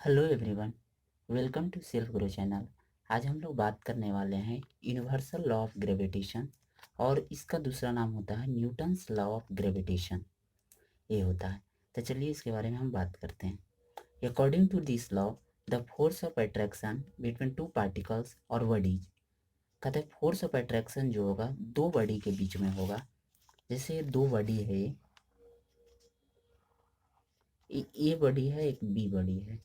Hello everyone, welcome to Self Grow channel. आज हम लोग बात करने वाले हैं यूनिवर्सल लॉ ऑफ ग्रेविटेशन और इसका दूसरा नाम होता है न्यूटन्स लॉ ऑफ ग्रेविटेशन। ये होता है, तो चलिए इसके बारे में हम बात करते हैं। According to this law, the force of attraction between two particles और बॉडीज, कहते हैं फोर्स ऑफ अट्रैक्शन जो होगा दो बॉडी के बीच में होगा। जैसे दो बॉडी है, ए बॉडी है, एक बी बॉडी है।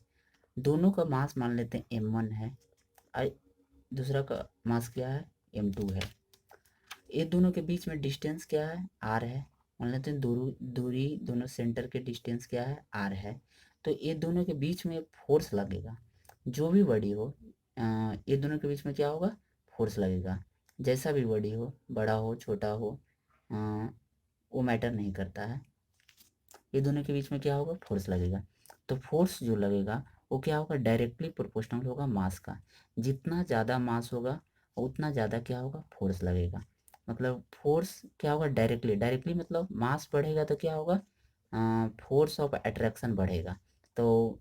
दोनों का मास मान लेते हैं m1 है और दूसरा का मास क्या है, m2 है। ये दोनों के बीच में डिस्टेंस क्या है, r है। मान लेते हैं दूरी दूरी दोनों सेंटर के डिस्टेंस क्या है, r है। तो ये दोनों के बीच में फोर्स लगेगा, जो भी बड़ी हो। ये दोनों के बीच में क्या होगा, फोर्स लगेगा। जैसा भी बड़ी हो, बड़ा हो छोटा हो, अ, वो मैटर नहीं करता है। ये दोनों के बीच में क्या होगा, फोर्स लगेगा। तो फोर्स जो लगेगा वो क्या होगा, डायरेक्टली प्रोपोर्शनल होगा मास का। जितना ज़्यादा मास होगा उतना ज़्यादा क्या होगा, फोर्स लगेगा। मतलब फोर्स क्या होगा, डायरेक्टली डायरेक्टली मतलब मास बढ़ेगा तो क्या होगा, फोर्स ऑफ अट्रैक्शन बढ़ेगा। तो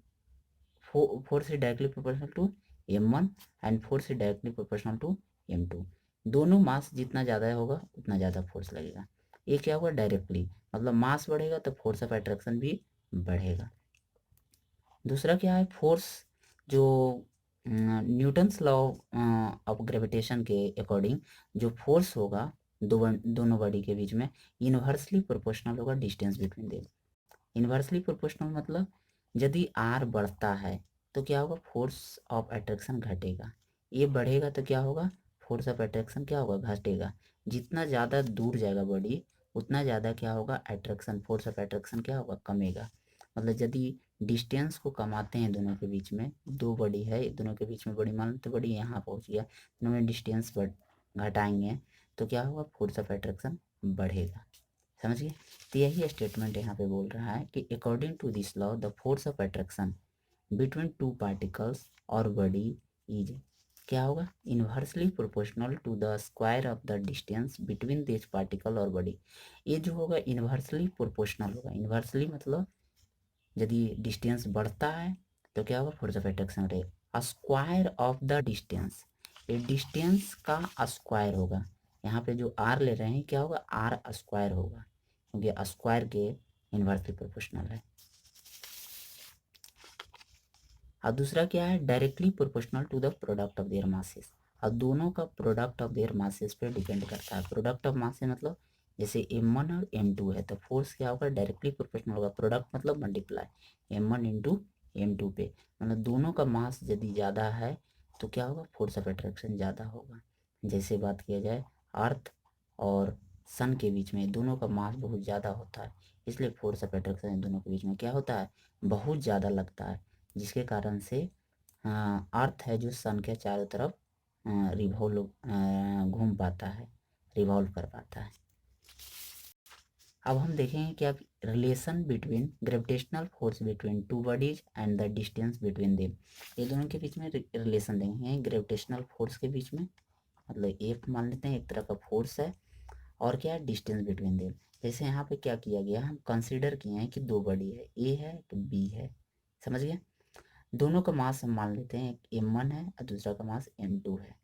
force is directly proportional to m1 and force is directly proportional to m2। दोनों मास जितना ज़्यादा होगा उतना ज़्यादा फोर्स लगेगा। ये क्या होगा, डायरेक्टली मतलब मास बढ़ेगा तो फोर्स ऑफ अट्रैक्शन भी बढ़ेगा। दूसरा क्या है, फोर्स जो न्यूटन्स लॉ ऑफ ग्रेविटेशन के अकॉर्डिंग जो फोर्स होगा दोनों बॉडी के बीच में, इन्वर्सली प्रोपोर्शनल होगा distance between them. Inversely proportional मतलब यदि आर बढ़ता है तो क्या होगा, फोर्स ऑफ अट्रैक्शन घटेगा। ये बढ़ेगा तो क्या होगा, फोर्स ऑफ अट्रैक्शन क्या होगा, घटेगा। जितना ज़्यादा दूर जाएगा बॉडी उतना ज़्यादा क्या होगा, अट्रैक्शन फोर्स ऑफ अट्रैक्शन क्या होगा, कमेगा। मतलब यदि डिस्टेंस को कमाते हैं दोनों के बीच में, दो बॉडी है दोनों के बीच में, बड़ी मान लो तो बड़ी यहाँ पहुँच गया, दोनों में डिस्टेंस घटाएंगे तो क्या होगा, फोर्स ऑफ अट्रैक्शन बढ़ेगा। समझ गए। तो यही स्टेटमेंट यहाँ पे बोल रहा है कि according to this law the force of attraction between two particles और बॉडी इज क्या होगा, inversely proportional to the square of the distance between this particle और बॉडी। ये जो होगा इन्वर्सली प्रोपोर्शनल होगा। इन्वर्सली मतलब यदि डिस्टेंस बढ़ता है तो क्या होगा, फोर्स ऑफ अट्रैक्शन रहेगा। स्क्वायर ऑफ द डिस्टेंस, ये डिस्टेंस का स्क्वायर होगा। यहाँ पे जो आर ले रहे हैं क्या होगा, आर स्क्वायर होगा, क्योंकि स्क्वायर के इन्वर्सली प्रोपोर्शनल है। और दूसरा क्या है, directly proportional to the product of their masses. और दोनों का प्रोडक्ट ऑफ देयर मासेस पे डिपेंड करता है। प्रोडक्ट ऑफ मासेस मतलब जैसे m1 और m2 है तो फोर्स क्या होगा, डायरेक्टली प्रोपोर्शनल होगा। प्रोडक्ट मतलब मल्टीप्लाई m1 इंटू m2 पे, मतलब दोनों का मास यदि ज़्यादा है तो क्या होगा, फोर्स ऑफ अट्रैक्शन ज़्यादा होगा। जैसे बात किया जाए अर्थ और सन के बीच में, दोनों का मास बहुत ज़्यादा होता है, इसलिए फोर्स ऑफ अट्रैक्शन इन दोनों के बीच में क्या होता है, बहुत ज़्यादा लगता है। जिसके कारण से अर्थ है जो सन के चारों तरफ रिवॉल्व घूम पाता है, रिवॉल्व कर पाता है। अब हम देखेंगे क्या relation between gravitational force between two bodies and the distance between them. ये दोनों के बीच में रिलेशन देंगे ग्रेविटेशनल फोर्स के बीच में। मतलब एक मान लेते हैं एक तरह का फोर्स है और क्या है, डिस्टेंस बिटवीन देम। जैसे यहाँ पे क्या किया गया, हम कंसीडर किए हैं कि दो बॉडी है, ए है तो बी है। समझ गए। दोनों का मास हम मान लेते हैं, एक m1 है और दूसरा का मास m2 है,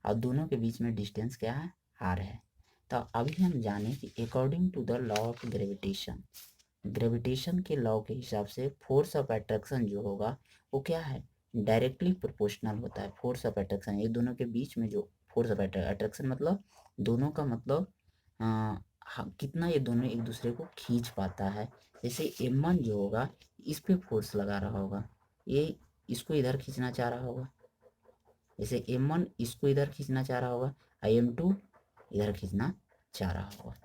और दोनों के बीच में डिस्टेंस क्या है, r है। तो अभी हम जाने कि according to the law of gravitation, gravitation के लॉ के हिसाब से फोर्स ऑफ अट्रैक्शन जो होगा वो क्या है, डायरेक्टली प्रोपोर्शनल होता है। फोर्स ऑफ अट्रैक्शन ये दोनों के बीच में जो फोर्स ऑफ अट्रैक्शन मतलब दोनों का मतलब कितना ये दोनों एक दूसरे को खींच पाता है। जैसे m1 जो होगा इस पे फोर्स लगा रहा होगा, ये इसको इधर खींचना चाह रहा होगा। जैसे m1 इसको इधर खींचना चाह रहा होगा और m2 इधर खींचना चाह रहा होगा।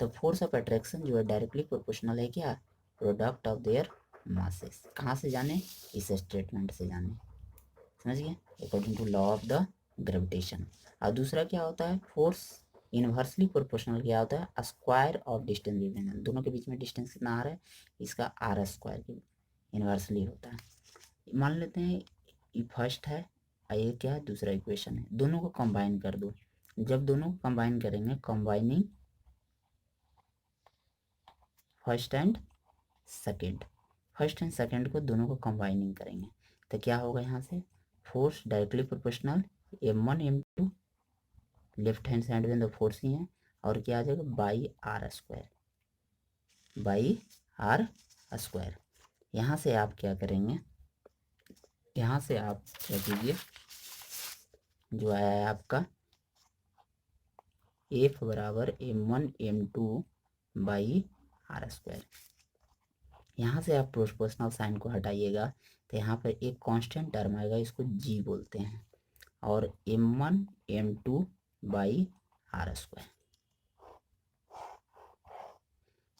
तो फोर्स ऑफ अट्रैक्शन जो है डायरेक्टली प्रोपोर्शनल है क्या, प्रोडक्ट ऑफ देयर मासेस। कहाँ से जाने, इस स्टेटमेंट से जाने। समझ गए, according to law of the gravitation. और दूसरा क्या होता है, फोर्स इनवर्सली प्रोपोर्शनल क्या होता है, स्क्वायर ऑफ डिस्टेंस बिटवीन दोनों के बीच में डिस्टेंस कितना आ रहा है, इसका आर स्क्वायर के इनवर्सली होता है। मान लेते हैं ये फर्स्ट है और ये क्या है, दूसरा इक्वेशन है। दोनों को कंबाइन कर दो। जब दोनों को कंबाइन करेंगे, combining first and second, first and second को दोनों को कंबाइनिंग करेंगे तो क्या होगा, यहाँ से force directly proportional m1 m2, left hand side में तो फोर्स ही है, और क्या आ जाएगा by r square, by r square. यहाँ से आप क्या करेंगे, यहाँ से आप क्या कीजिए, जो आया है आपका F बराबर m1 m2 by r square. यहाँ से आप प्रोपोर्शनल साइन को हटाइएगा तो यहाँ पर एक कांस्टेंट टर्म आएगा, इसको g बोलते हैं, और m1 m2 by r square.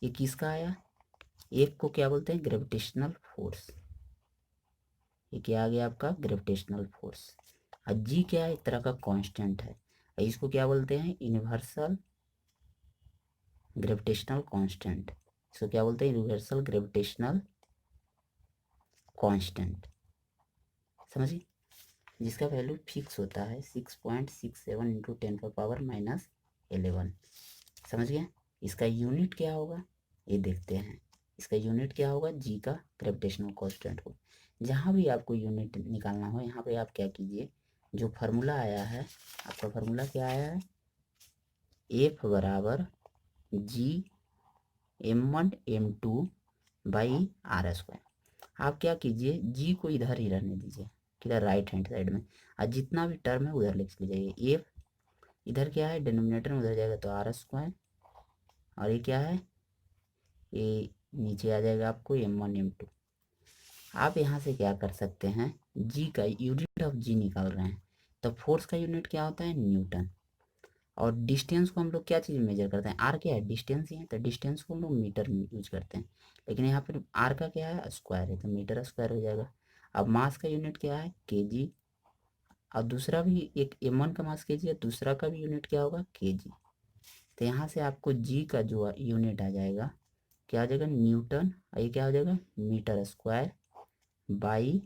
ये किसका आया, एक को क्या बोलते हैं ग्रेविटेशनल फोर्स, ये क्या आ गया आपका ग्रेविटेशनल फोर्स। और जी क्या है, एक तरह का कांस्टेंट है, इसको क्या बोलते हैं यूनिवर्सल ग्रेविटेशनल कांस्टेंट, इसको क्या बोलते हैं यूनिवर्सल ग्रेविटेशनल कांस्टेंट, समझिए, जिसका वैल्यू फिक्स होता है 6.67 इंटू 10⁻⁻11। समझ गए, इसका यूनिट क्या होगा ये देखते हैं, इसका यूनिट क्या होगा जी का ग्रेविटेशनल कांस्टेंट हो। जहाँ भी आपको यूनिट निकालना हो यहाँ पे आप क्या कीजिए, जो फार्मूला आया है आपका, फार्मूला क्या आया है एफ बराबर जी m1 m2 by r square. आप क्या कीजिए जी को इधर ही रहने दीजिए, किधर राइट हैंड साइड में, और जितना भी टर्म है उधर लिख लीजिए, एफ इधर क्या है डिनोमिनेटर में उधर जाएगा तो आर स्क्वायर, और ये क्या है ये नीचे आ जाएगा आपको m1 m2। आप यहाँ से क्या कर सकते हैं, जी का यूनिट ऑफ जी निकाल रहे हैं तो फोर्स का यूनिट क्या होता है न्यूटन, और डिस्टेंस को हम लोग क्या चीज़ मेजर करते हैं, आर क्या है डिस्टेंस ही है, तो डिस्टेंस को हम लोग मीटर में यूज करते हैं, लेकिन यहाँ पर आर का क्या है स्क्वायर है तो मीटर स्क्वायर हो जाएगा। अब मास का यूनिट क्या है केजी, और दूसरा भी एक m1 का मास केजी है, दूसरा का भी यूनिट क्या होगा केजी, तो यहाँ से आपको जी का जो यूनिट आ जाएगा क्या आ जाएगा न्यूटन, और ये क्या हो जाएगा मीटर स्क्वायर बाई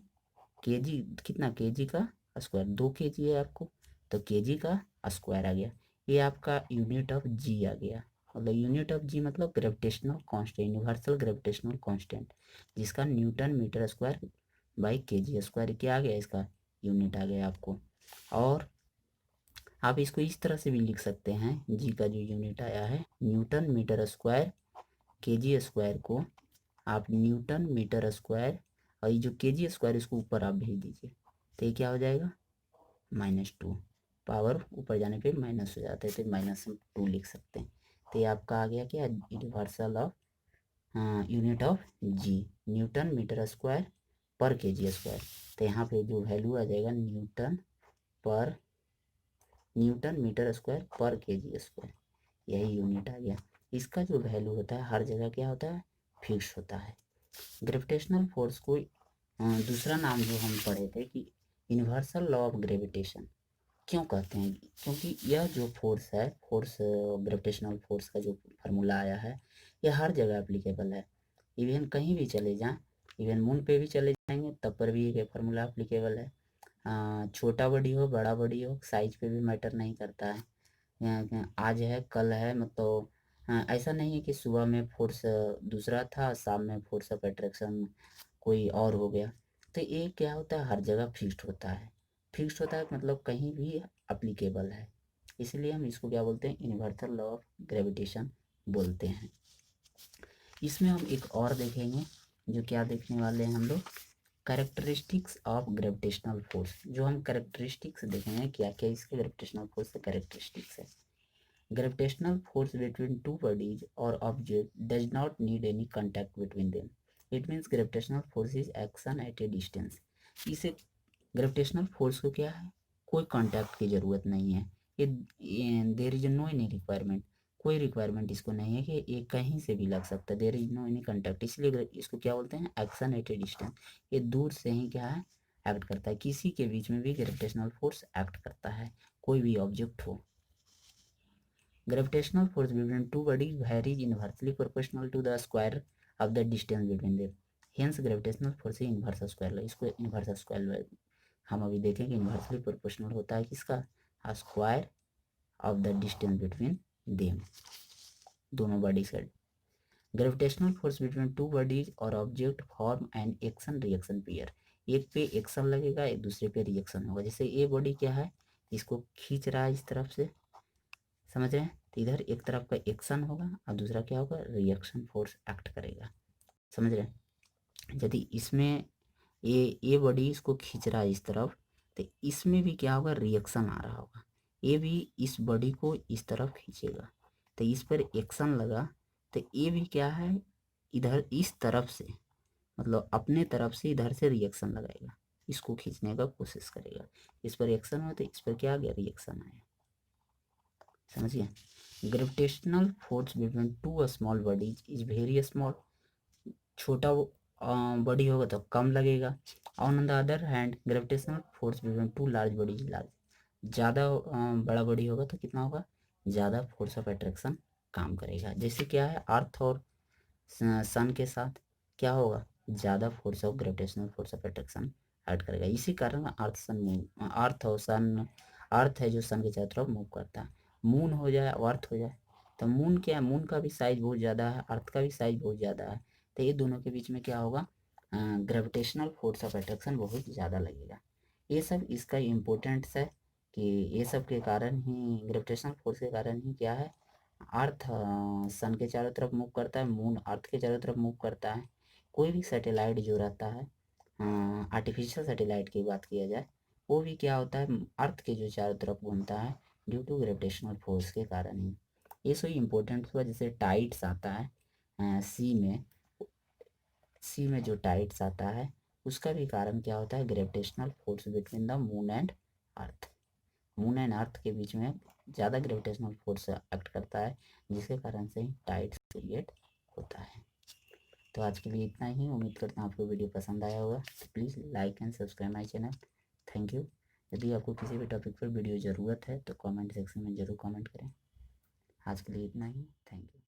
केजी, कितना केजी का स्क्वायर, 2 केजी है आपको तो केजी का स्क्वायर आ गया, ये आपका यूनिट ऑफ जी आ गया। मतलब यूनिट ऑफ जी मतलब gravitational constant, universal gravitational constant, जिसका newton metre square by kg square क्या आ गया, इसका यूनिट आ गया आपको। और आप इसको इस तरह से भी लिख सकते हैं, जी का जो यूनिट आया है newton metre square kg square को आप न्यूटन मीटर स्क्वायर, और ये जो केजी स्क्वायर इसको ऊपर आप भेज दीजिए तो ये क्या हो जाएगा -2, पावर ऊपर जाने पे माइनस हो जाता है तो -2 लिख सकते हैं। तो ये आपका आ गया क्या universal of unit of g newton metre square पर केजी स्क्वायर, तो यहाँ पे जो वैल्यू आ जाएगा न्यूटन मीटर स्क्वायर पर केजी स्क्वायर, यही यूनिट आ गया। इसका जो वैल्यू होता है हर जगह क्या होता है फिक्स होता है। ग्रेविटेशनल फोर्स को दूसरा नाम जो हम पढ़े थे कि यूनिवर्सल लॉ ऑफ ग्रेविटेशन क्यों कहते हैं, क्योंकि यह जो फोर्स है, फोर्स ग्रेविटेशनल फोर्स का जो फार्मूला आया है यह हर जगह एप्लीकेबल है, इवन कहीं भी चले जाएं, इवन मून पे भी चले जाएंगे तब पर भी ये फार्मूला एप्लीकेबल है। छोटा बॉडी हो बड़ा बॉडी हो साइज पे भी मैटर नहीं करता है, आज है कल है, मतलब ऐसा नहीं है कि सुबह में फोर्स दूसरा था शाम में फोर्स ऑफ अट्रैक्शन कोई और हो गया, तो ये क्या होता है हर जगह फिक्स्ड होता है, फिक्स्ड होता है मतलब कहीं भी अप्लीकेबल है, इसलिए हम इसको क्या बोलते हैं यूनिवर्सल लॉ ऑफ ग्रेविटेशन बोलते हैं। इसमें हम एक और देखेंगे, जो क्या देखने वाले हैं हम लोग कैरेक्टरिस्टिक्स ऑफ ग्रेविटेशनल फोर्स, जो हम कैरेक्टरिस्टिक्स देखेंगे क्या क्या इसके ग्रेविटेशनल फोर्स से कैरेक्टरिस्टिक्स है। Gravitational force between two bodies or object does not need any contact between them. It means gravitational force is action at a distance. इसे gravitational force को क्या है कोई कांटेक्ट की ज़रूरत नहीं है, ये there is no any requirement, कोई रिक्वायरमेंट इसको नहीं है कि ये कहीं से भी लग सकता है, there is no any contact, इसलिए इसको क्या बोलते हैं एक्शन एट ए डिस्टेंस, ये दूर से ही क्या है एक्ट करता है, किसी के बीच में भी ग्रेविटेशनल फोर्स एक्ट करता है कोई भी ऑब्जेक्ट हो। Gravitational force between two bodies varies inversely proportional to the square of the distance between them. Hence gravitational force is inverse square law. इसको inverse square law हम अभी देखेंगे inversely proportional होता है किसका square of the distance between them, दोनों body से। Gravitational force between two bodies और object form an action reaction pair. एक पे एक्शन लगेगा, एक दूसरे पे रिएक्शन होगा। जैसे ये बॉडी क्या है, इसको खींच रहा है इस तरफ से, समझ रहे हैं, तो इधर एक तरफ का एक्शन होगा और दूसरा क्या होगा, रिएक्शन फोर्स एक्ट करेगा, समझ रहे हैं। यदि इसमें ये बॉडी इसको खींच रहा है इस तरफ, तो इसमें भी क्या होगा, रिएक्शन आ रहा होगा, ये भी इस बॉडी को इस तरफ खींचेगा, तो इस पर एक्शन लगा, तो ये भी क्या है, इधर इस तरफ से, मतलब अपने तरफ से इधर से रिएक्शन लगाएगा, इसको खींचने का कोशिश करेगा, इस पर एक्शन हो तो इस पर क्या आ गया, रिएक्शन आया, समझिए। Gravitational force between to small bodies is very small. छोटा बॉडी होगा तो कम लगेगा। On the other hand gravitational force between to large body is large. ज़्यादा बड़ा बॉडी होगा तो कितना होगा, ज़्यादा फोर्स ऑफ अट्रैक्शन काम करेगा। जैसे क्या है, अर्थ और सन के साथ क्या होगा, ज़्यादा force of gravitational force of attraction add करेगा। इसी कारण अर्थ और सन, अर्थ है जो सन के चारों तरफ मूव करता है। मून हो जाए और अर्थ हो जाए, तो मून क्या है, मून का भी साइज बहुत ज़्यादा है, अर्थ का भी साइज बहुत ज़्यादा है, तो ये दोनों के बीच में क्या होगा, ग्रेविटेशनल फोर्स ऑफ अट्रैक्शन बहुत ज़्यादा लगेगा। ये सब इसका इम्पोर्टेंस है कि ये सब के कारण ही, ग्रेविटेशनल फोर्स के कारण ही क्या है, अर्थ सन के चारों तरफ मूव करता है, मून अर्थ के चारों तरफ मूव करता है। कोई भी सैटेलाइट जो रहता है, आर्टिफिशियल सैटेलाइट की बात किया जाए, वो भी क्या होता है, अर्थ के जो चारों तरफ घूमता है ड्यू टू ग्रेविटेशनल फोर्स के कारण ही। ये सो इम्पोर्टेंट हुआ। जैसे टाइड्स आता है सी में जो टाइड्स आता है, उसका भी कारण क्या होता है, gravitational force between the moon and earth. Moon and earth के बीच में ज़्यादा ग्रेविटेशनल फोर्स एक्ट करता है, जिसके कारण से टाइड्स क्रिएट होता है। तो आज के लिए इतना ही। उम्मीद करता हूँ आपको वीडियो पसंद आया होगा। तो please like and subscribe my channel. Thank you. यदि आपको किसी भी टॉपिक पर वीडियो ज़रूरत है तो कमेंट सेक्शन में ज़रूर कमेंट करें। आज के लिए इतना ही। Thank you.